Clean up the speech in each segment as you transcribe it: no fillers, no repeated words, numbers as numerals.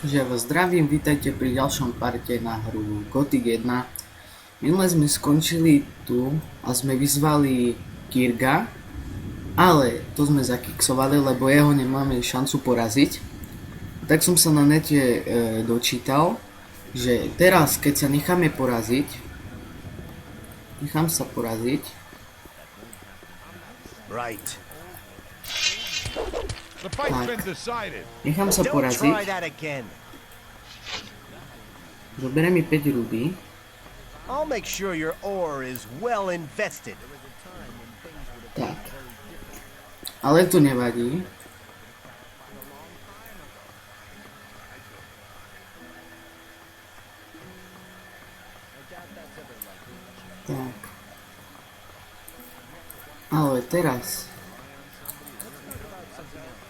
Že vás zdravím, vítajte pri ďalšom parte na hru Gothic 1. Minule sme skončili tu a sme vyzvali Kirga, ale to sme zakiksovali, lebo jeho nemáme šancu poraziť. Tak som sa na nete dočítal, že teraz keď sa necháme poraziť, Right. The fight's Tak. been decided. Nechám sa Don't poraziť, try that again. zoberie mi 5 ruby, I'll make sure your ore is well invested. tak. Ale to nevadí. Tak. Ale teraz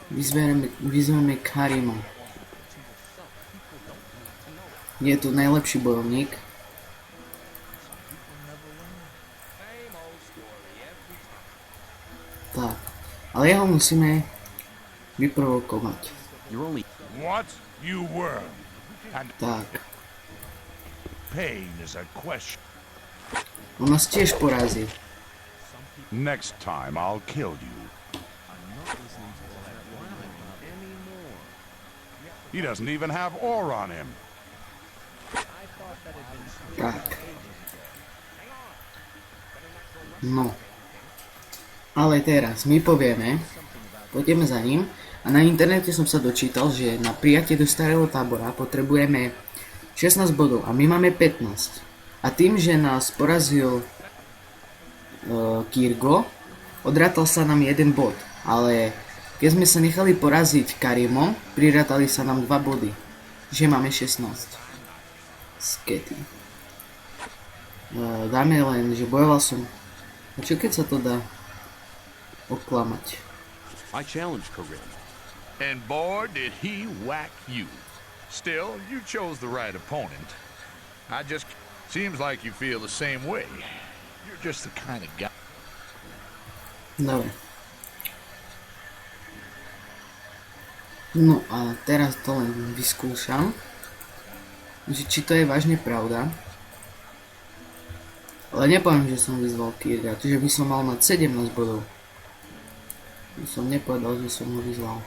vyzveme Karima. Je tu najlepší bojovník. Tak. Ale jeho musíme vyprovokovať. What? You were. And Tak. pain is a question. On nás tiež porazí. Next time I'll kill you. He doesn't even have ore on him. Tak. No. Ale teraz my povieme, pôjdeme za ním a na internete som sa dočítal, že na prijatie do starého tábora potrebujeme 16 bodov a my máme 15. A tým, že nás porazil Kirgo, odrátal sa nám 1 bod, ale keď sme sa nechali poraziť Karimom, prirátali sa nám 2 body, že máme 16. Skety. Dáme len, že bojoval som. A čo keď sa to dá oklamať? I challenged Karim. And boy, did he whack you. Still, you chose the right opponent. Seems like you feel the same way. You're just the kind of guy. Dobre. No a teraz to len vyskúšam, že či to je vážne pravda. Ale nepoviem, že som vyzval Kirga, čiže by som mal mať 17 bodov. By som nepovedal, že som ho vyzval.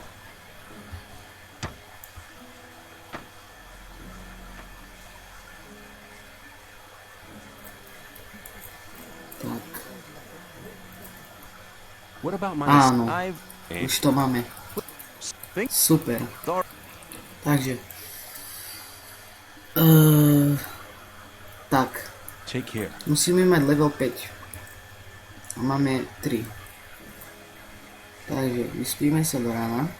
Tak, What about my áno, I've už to máme. Super. Takže. Tak, Take care. musíme mať level 5. A máme 3. Takže vyspíme sa do rána.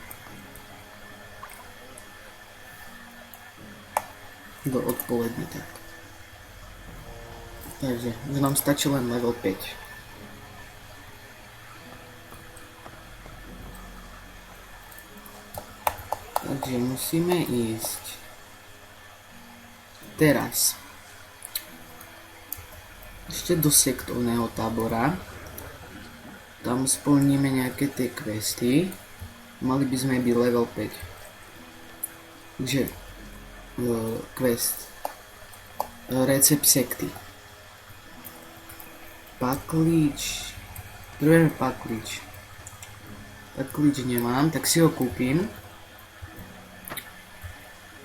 Do odpoledne tak. Takže už nám stačí len level 5. Takže musíme ísť teraz ešte do sektovného tábora. Tam splníme nejaké tie questy. Mali by sme byť level 5. Takže quest recept sekty. Paklíč. Potrebujeme paklíč. Paklíč nemám, tak si ho kúpim.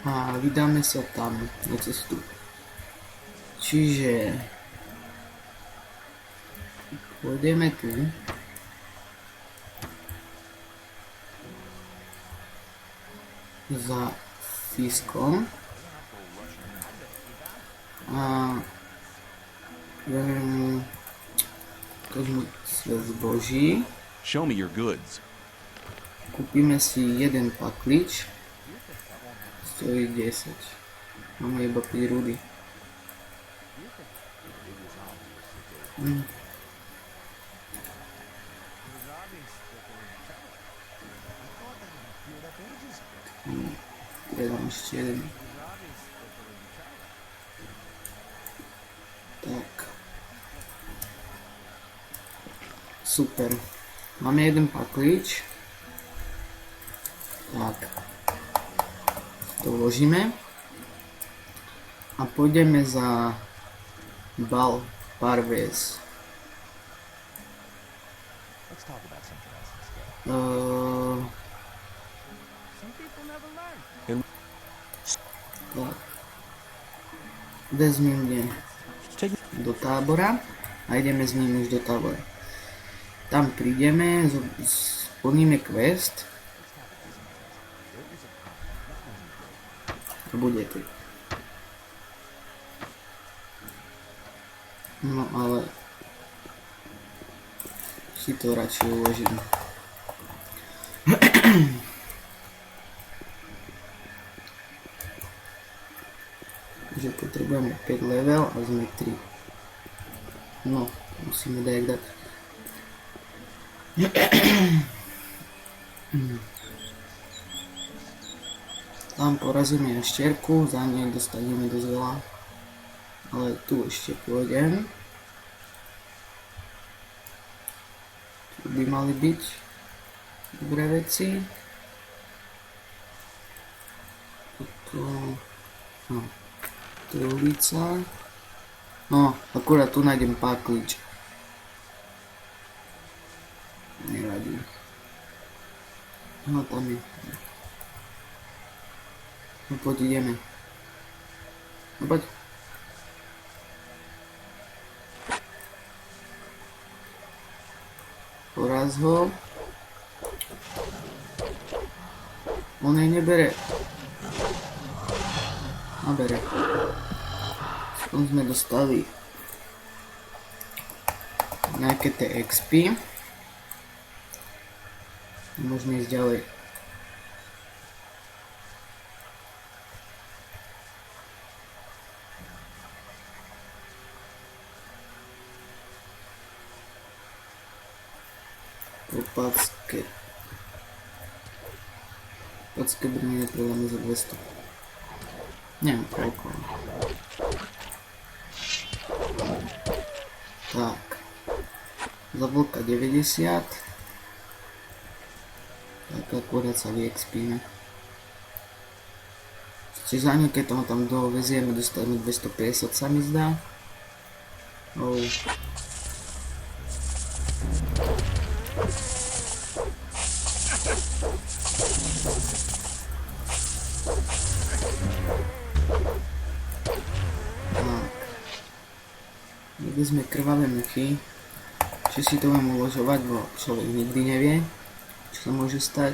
A vydáme sa tam na cestu. Čiže pôjdeme tu. Za Fiskom. A svet zboží. Show me your goods. Kúpime si jeden paklič. Stojí 10. Máme iba 5 rudy. Predám ešte jeden. Tak. Super. Máme jeden paklič. Tak. to vložíme a pôjdeme za Bal Parves. Let's talk about something else instead. Some people never learn. Tak. Vezmi mne Take do tábora a ideme s ním už do tábora. Tam prídeme, splníme quest a bude to. No ale si to radšej uložím. Takže potrebujeme 5 level a sme 3. No, musíme dať. Tam porazíme jašterku, za nej dostaneme dosť veľa. Ale tu ešte pôjdem. Tu by mali byť dobré veci. Toto... No. Tu je ulica. No, akurát tu nájdem pár klíč. Nevadí. No tam je. No poď ideme. No poď. Poraz ho. On jej nebere. A bere. Potom sme dostali nejaké tie XP. Môžeme ísť ďalej. Popácké. Popácké brnenie podľa mňa za 200. Neviem koľko. Tak. Za vlka 90. Tak akurát sa vyexpíme. Čiže za ňu, keď to tam dovezieme, dostaneme 250 sa mi zdá. Oh. Kde sme krvavé muchy, či si to budem uložovať, bo človek nikdy nevie, čo sa môže stať.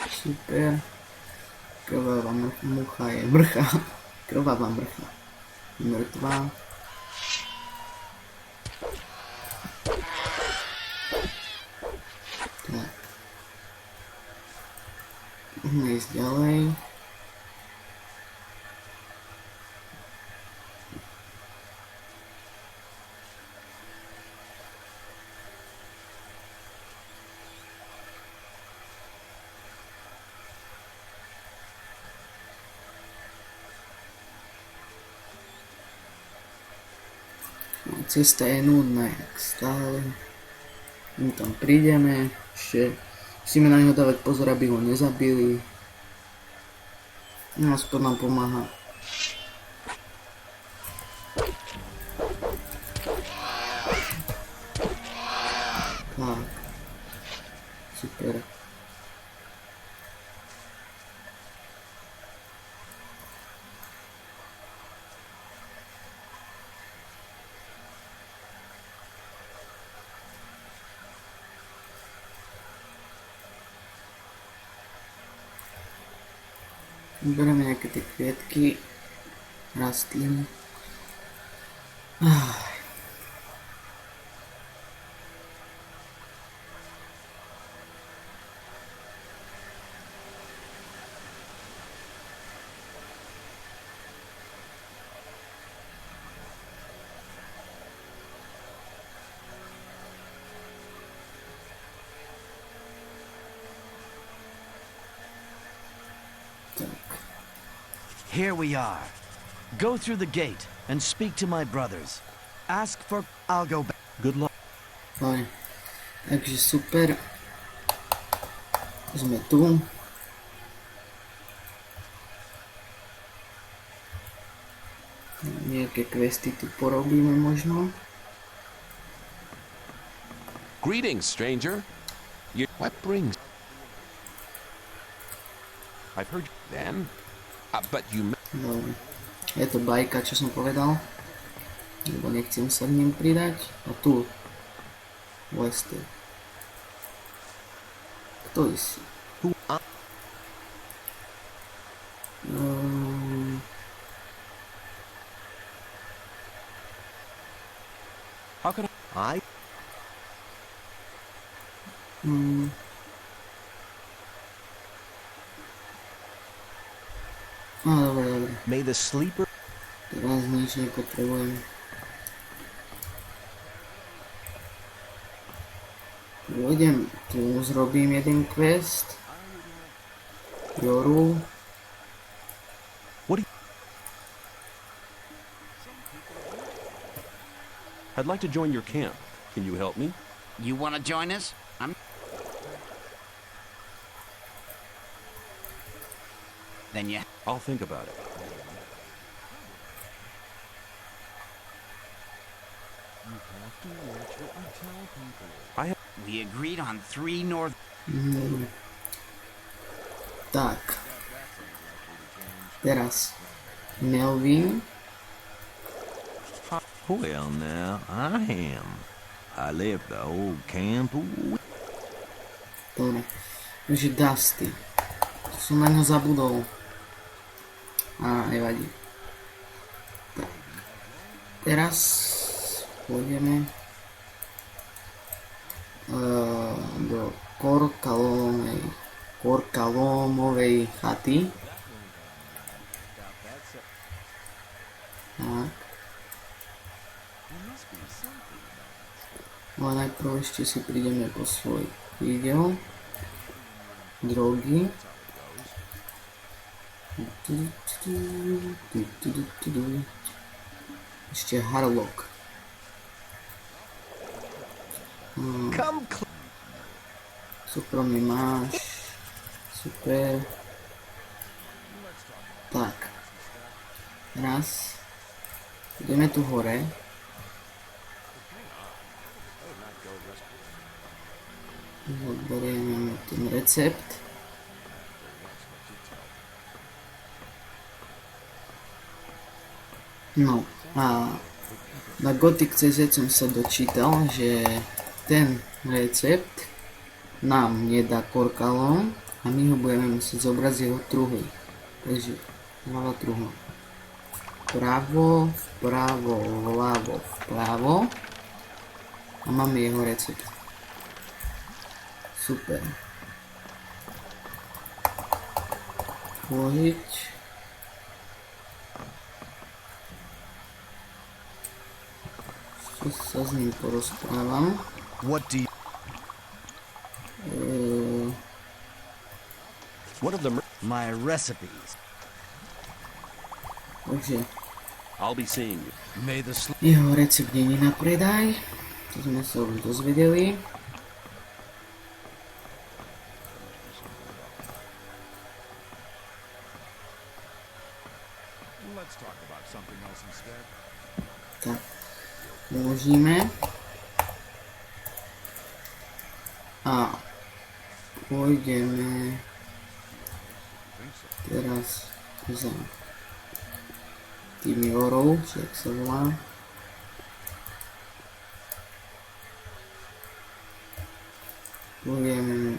Super. Krvavá mucha je mrcha. Krvavá mrcha. Mŕtvá. Tak. Môžeme ísť ďalej. Cesta je nudná, jak stále. My tam prídeme, ešte musíme na ňo dávať pozor, aby ho nezabili. No aspoň nám pomáha. Tak. Super. Bereme nejaké tie kvietky, rastliny. Here we are. Go through the gate and speak to my brothers. Ask for... I'll go back. Good luck. Fajn. Takže super. Sme tu. Nejaké questy tu porobíme možno. Greetings, stranger. What brings... I've heard Then? But you... Dobre. Je to bajka, čo som povedal. Lebo nechcem sa k ním pridať. A tu. Wester. Kto si? How can I? Dobre. May the sleeper... Teraz nič nepotrebujem. Pôjdem, tu zrobím jeden quest. Joru. I'd like to join your camp. Can you help me? You want to join us? Then you... I'll think about it. We agreed on 3 north... Tak. Teraz. Melvin. Well, now, I am. I left the old camp. Dobre. Takže Dusty. Som na ňo zabudol. Nevadí. Tak. Teraz pôjdeme do Korkalómovej chaty. Tak. No a najprv ešte si prídeme po svoj video. Drogy. Ešte Harlock. Súkromný máš. Super. Tak. Raz. Ideme tu hore. Zoberieme ten recept. No a na Gothic.cz som sa dočítal, že ten recept nám nedá Korkalón a my ho budeme musieť zobrať z jeho truhy. Takže hlava truha. Vpravo, vpravo, vľavo, vpravo a máme jeho recept. Super. Vložiť. Ešte sa s ním porozprávam. What do you... What of the... My recipes. Takže I'll be seeing you. May the sleep... jeho recept není na predaj. To sme sa už dozvedeli. Tak, vložíme a pôjdeme teraz za tým Jorou, či jak sa volá. Pôjdeme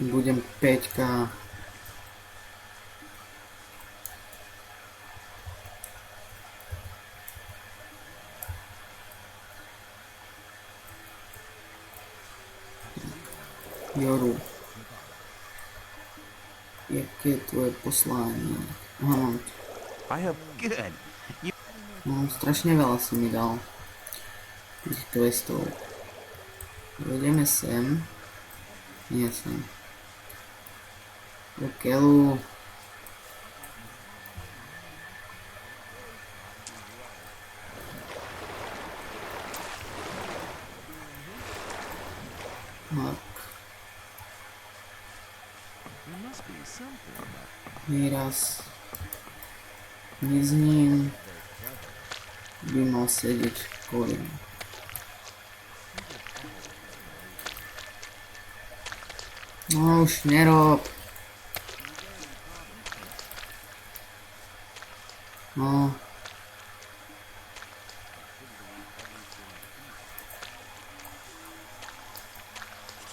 budem 5K. Joru. Jaké je tvoje poslání? Aha, mám to. I have... Good. No, strašne veľa si mi dal tých questov. Dojdeme sem. Nie sem. Do keľu. Tak. There must be something about Výraz. Niznín. By mal sedieť koreň. No už nerob. No.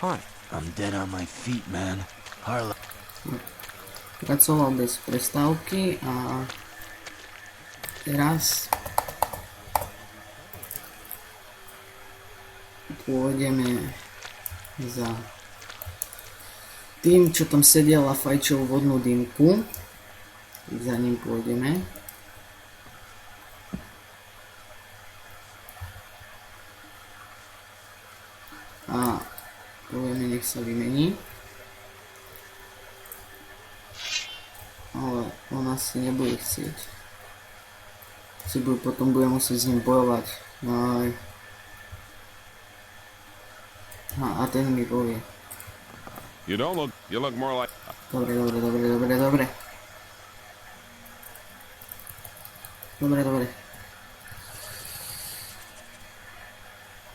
Hi. I'm dead on my feet, man. Harlow. Pracoval bez prestávky a teraz pôjdeme za tým, čo tam sedel a fajčil vodnú dymku. Za ním pôjdeme. A povieme, nech sa vymení. Ale on asi nebude chcieť. Potom bude musieť s ním bojovať. Aj. A ten mi povie. You look more like... Dobre.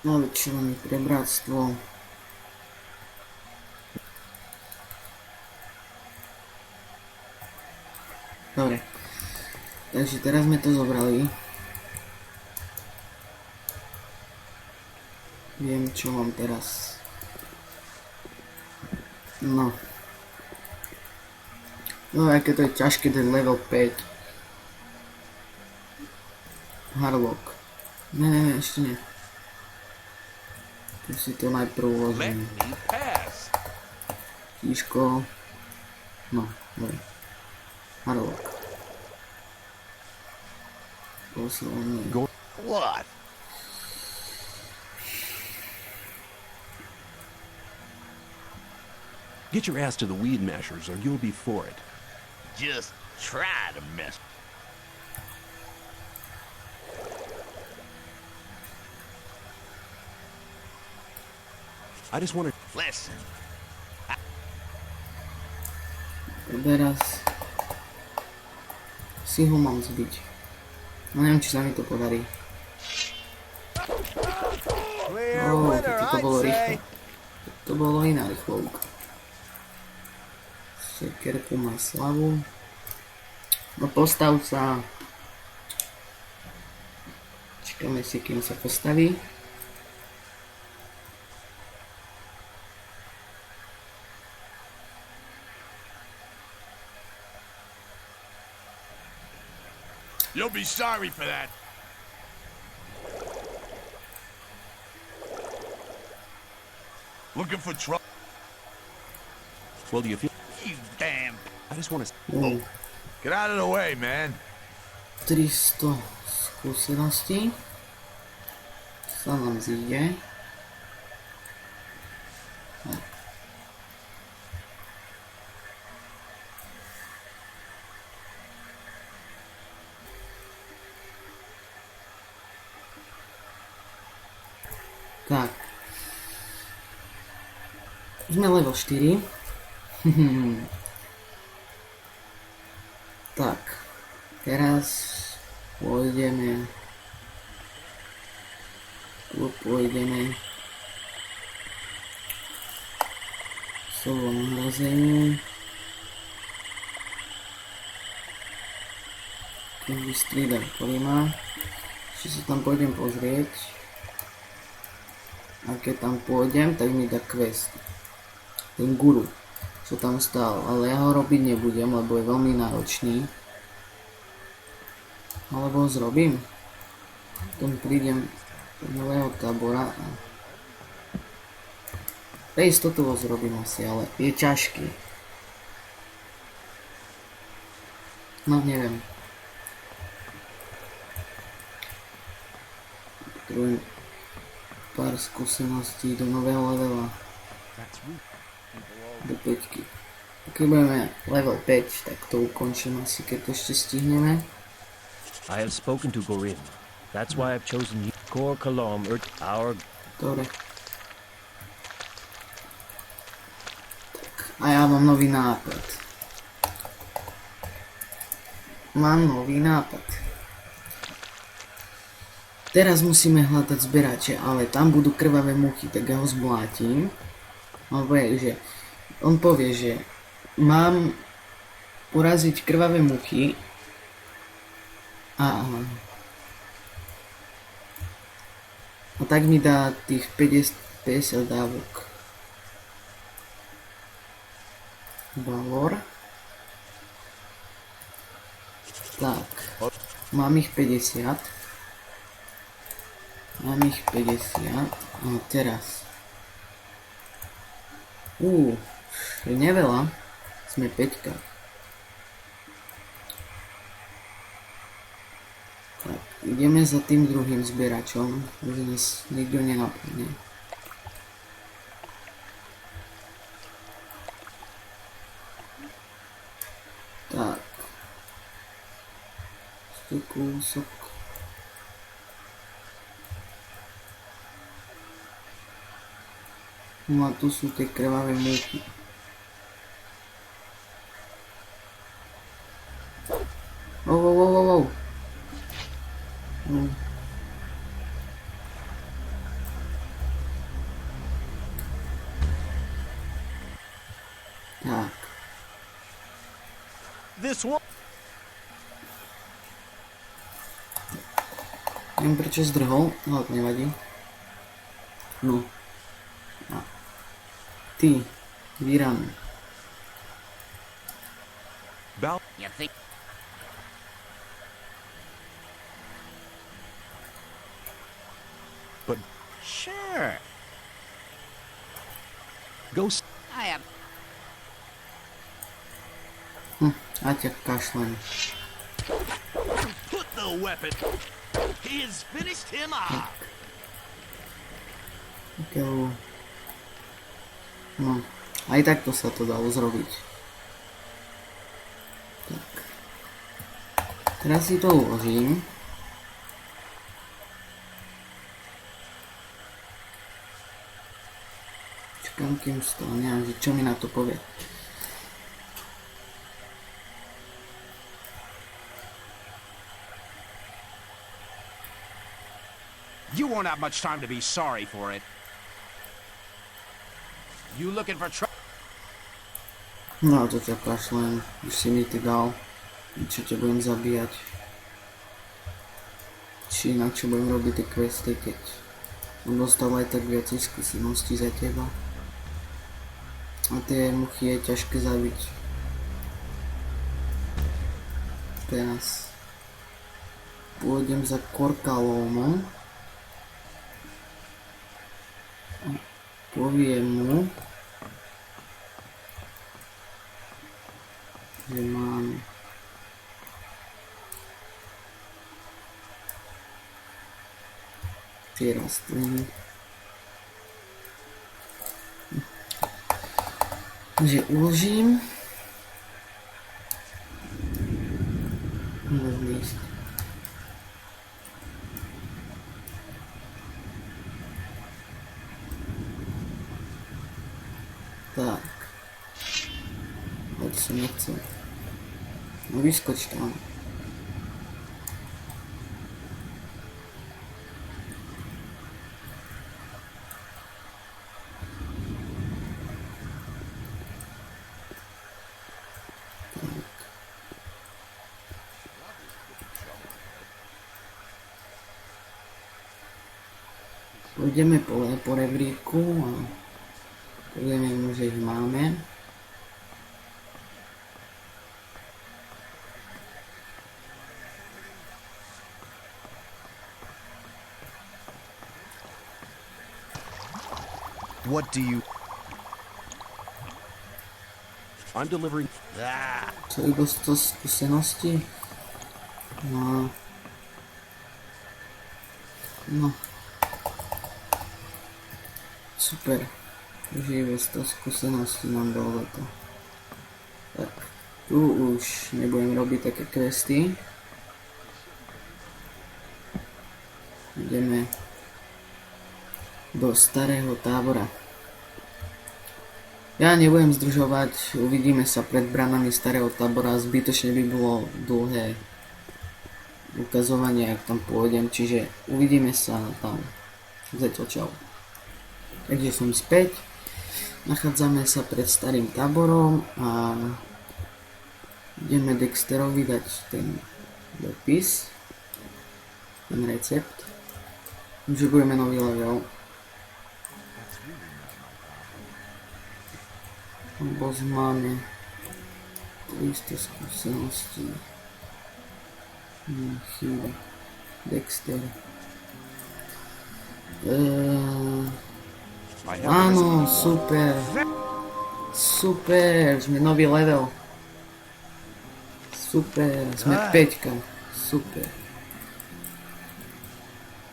No čo mi pre bratstvo. Dobre. Takže teraz sme to zobrali. Viem, čo mám teraz. No. No, aké to je ťažké, ten level 5. Harlock. Ne, ešte nie. Tu si to najprv Let uložím. me pass. Tíško. No, dobre. Harlock. Posilný. What? Get your ass to the weed mashers or you'll be for it. Just try to mess. I just want to... Listen. Teraz si ho mám zbiť. No neviem, či sa mi to podarí. Clear Ó, winner, toto I'd bolo say. rýchlo. To bolo iná rýchlovka. Šekerku má slavu. No postav sa. Čakáme si, kým sa postaví. You'll be sorry for that. Looking for trouble? Well, do you feel... You damn. I just want to... No, Get out of the way, man. 300 skúseností. Sa nám zíde. Tak. Sme level 4. Tak. Teraz pôjdeme. Tu pôjdeme. Slovom hrození. Keď vystriedam kolima. Ešte sa tam pôjdem pozrieť. A keď tam pôjdem, tak mi dá quest. Ten guru, čo tam stál, ale ja ho robiť nebudem, lebo je veľmi náročný. Alebo ho zrobím. Potom prídem do nového tábora a pre istotu ho zrobím asi, ale je ťažký. No neviem. Potrebujem pár skúseností do nového levela. Do 5. Keď budeme level 5, tak to ukončím asi, keď to ešte stihneme. I have spoken to Gorin. That's why I've chosen you. Kor Kalam, our... Dobre. A ja mám nový nápad. Teraz musíme hľadať zberače, ale tam budú krvavé muchy, tak ja ho zmlátim. Alebo je, že on povie, že mám uraziť krvavé muchy a tak mi dá tých 50 dávok. Valor. Tak, mám ich 50. A teraz. Je neveľa. Sme 5. Tak, ideme za tým druhým zberačom, že nás nikto nenapadne. Tak. Kúsok. No a tu sú tie krvavé múky. Wow. Tak. This one. Neviem prečo zdrhol, ale to nevadí. No. A. Ty, Viran. You think? But Sure. go I have. A ťa kašlem. Put the weapon. He has finished him off. Keľu. No, aj takto sa to dalo zrobiť. Tak. Teraz si to uložím. Čakám, kým stane, a že čo mi na to povie. You won't have much time to be sorry for it. You looking for trouble? No to ťa kašlem, už si mi ty dal. Čo ťa budem zabíjať. Či inak čo budem robiť tie questy, keď on dostal aj tak viacej skúseností za teba. A tie muchy je ťažké zabiť. Teraz pôjdem za Korkalómom. Poviem mu, že mám tie rastliny. Že uložím. Môžem ísť. Tak. Hoď sa nechcem. No vyskoč tam. Pôjdeme po rebríku a povieme mu, že ich máme. What do you... I'm delivering. Co iba 100 skúseností? No. No. Super. Živé 100 skúseností nám dalo to. Tak. Tu už nebudem robiť také questy. Ideme do starého tábora. Ja nebudem zdržovať, uvidíme sa pred branami starého tábora, zbytočne by bolo dlhé ukazovanie, ak tam pôjdem, čiže uvidíme sa tam. Zatiaľ čau. Takže som späť, nachádzame sa pred starým táborom a ideme Dexterovi dať ten dopis, ten recept, že budeme nový level. Lebo máme 300 skúseností. Chýba Dexter. Áno, super. Super, sme nový level. Super, sme 5. Super.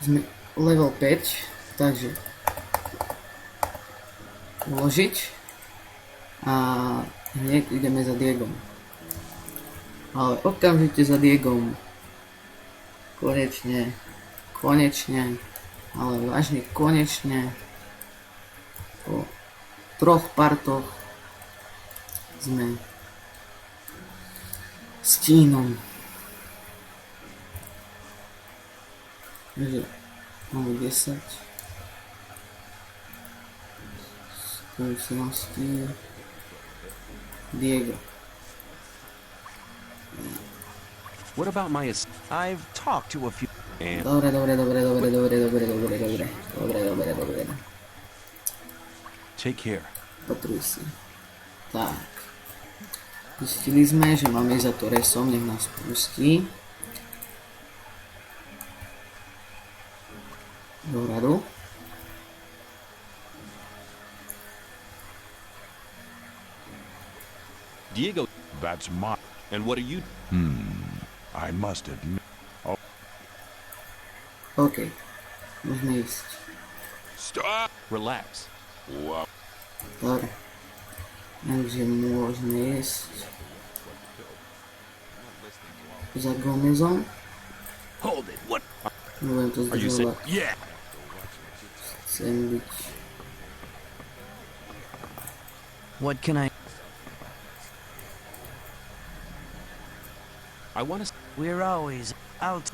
Sme level 5, takže uložiť a hneď ideme za Diegom. Ale okamžite za Diegom. Konečne, ale vážne konečne po 3 partoch sme s Tínom. Takže máme 10 skúseností. Diego. What about my I've talked to a few and Dobre. take care. Potruj si. Tak. Zistili sme, že máme ísť za Torresom, nech nás pustí. Do radu. Diego, That's my... and what are you? I must admit... OK. Môžeme ísť. Stop! Relax. Dobre. Takže môžeme ísť za Gomezom. Hold it. What? Nebudem to Are you saying? zdržovať. Yeah. Chcem byť... What can I... I want to. We're always out.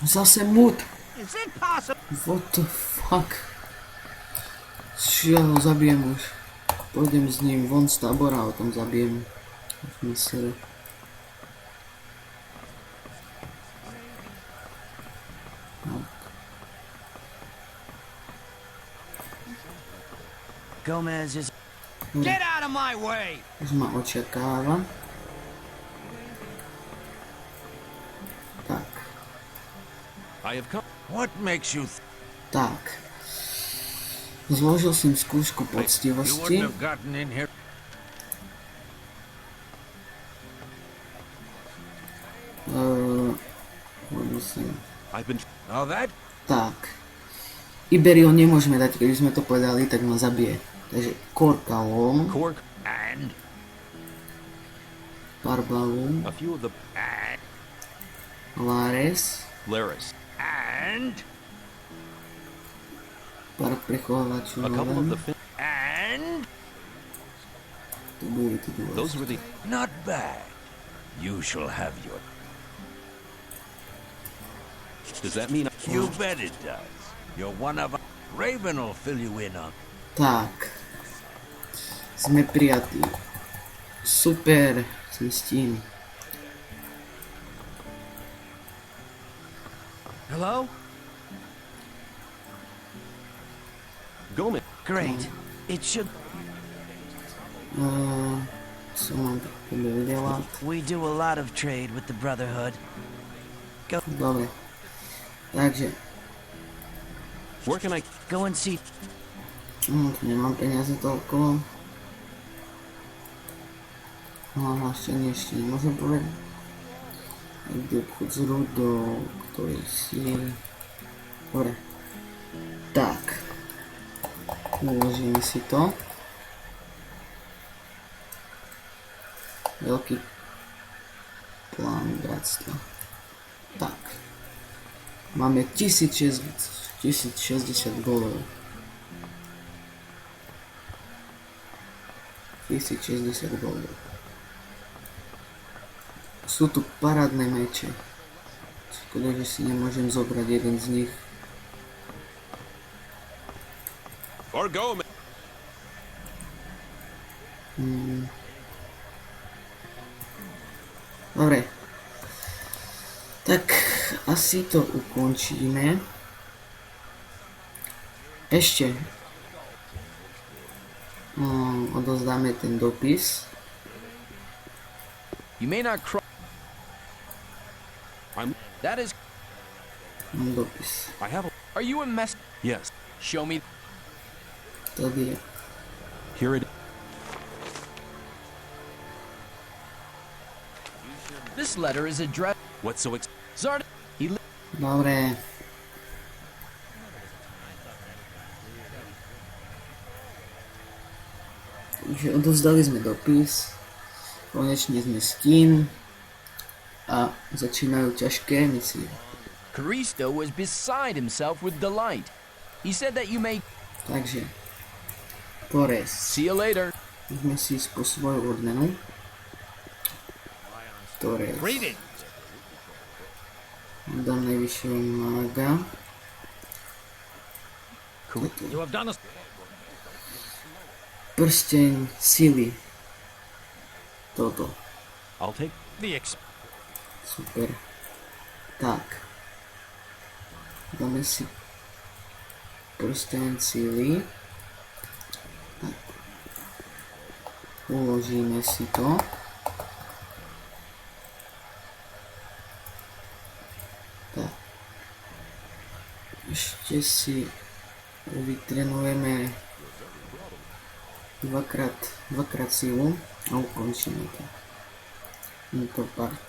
Zase mút! Is it possible? What the fuck? Ja ho zabijem už. Pôjdem s ním von z tábora a o tom zabijem. Mysle. Gomez is... Get out of my way! Už ma očakáva. Tak. I have come. What makes you Tak. Zložil som skúšku you poctivosti. wouldn't have gotten in here? Myslím. I've been. Oh, that? Tak. Iberion nemôžeme dať, keby sme to povedali, tak ma zabije. Takže Korkalom, Cork. And Barbalum, A few of the. Lares, Laris. and pár prechovávačov A couple of the. len. and To bude tu Those dôležité. were the. not bad. You shall have your. Does that mean? You bet it does. You're one of us. Raven will fill you in on. Tak. Sme prijatí. Super, sme s tým. Hello? Gomez. Great. It should... Co mám pre tebe udelať? We do a lot of trade with the Brotherhood. Dobre. Takže, Where can I? Go and see... tu nemám peniaze toľko. No, ešte nemôžem povedať. Kde obchod s rudou, ktorý si... Dobre. Tak. Uložíme si to. Veľký plán bratstva. Tak. Máme 1060 golov. 1060 goldov. Sú tu parádne meče. Škoda, že si nemôžem zobrať jeden z nich. Dobre. Tak asi to ukončíme. Ešte odozdáme ten dopis. You may not cry. That is. Mám dopis. I have. Are you a mess? Yes. Show me. Tady je. Here it. This letter is addressed. What's so Zard? Dobre. Takže odovzdali sme dopis. Konečne sme Steam. A začínajú ťažké misie. Caristo was beside himself with delight. He said that you may. Takže. Torres. See you later. Ideme si po svoju odmenu. Torres. Dám najvyššieho mága. You have done us. Prsteň sily. Toto. I'll take the Super. Tak. Dáme si prsteň sily. Tak. Uložíme si to. Tak. Ešte si vytrenujeme dvakrát silu a ukončíme to. Tento part.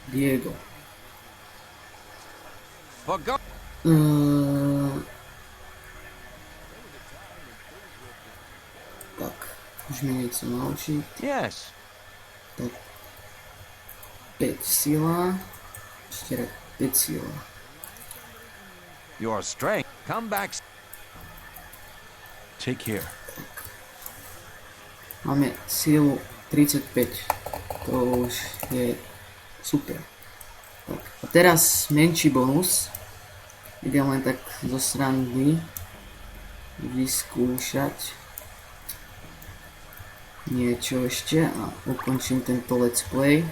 Diego. Tak, môžeme niečo naučiť. Yes. Tak, 5 sila, ešte raz 5 sila. Your strength. Come back. Take care. Máme silu 35, to už je super. Tak, a teraz menší bonus. Idem len tak zo srandy vyskúšať niečo ešte a ukončím tento let's play.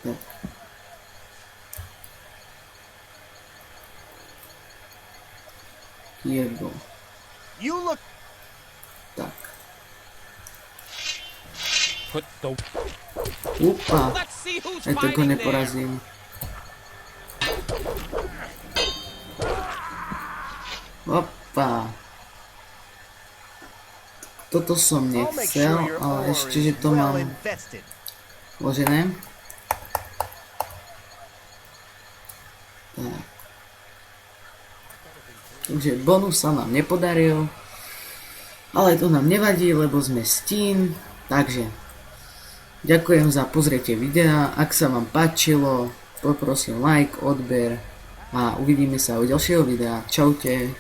Tak. Diego. You look. Tak. put the. Upa. Let's see who's Aj tak ho fighting there. neporazím. Opa. Toto som I'll make sure nechcel, your ale ore ešte, že is to well mám invested. vložené. Tak. Takže bonus sa nám nepodaril, ale to nám nevadí, lebo sme Steam. Takže ďakujem za pozretie videa, ak sa vám páčilo, poprosím like, odber a uvidíme sa u ďalšieho videa. Čaute.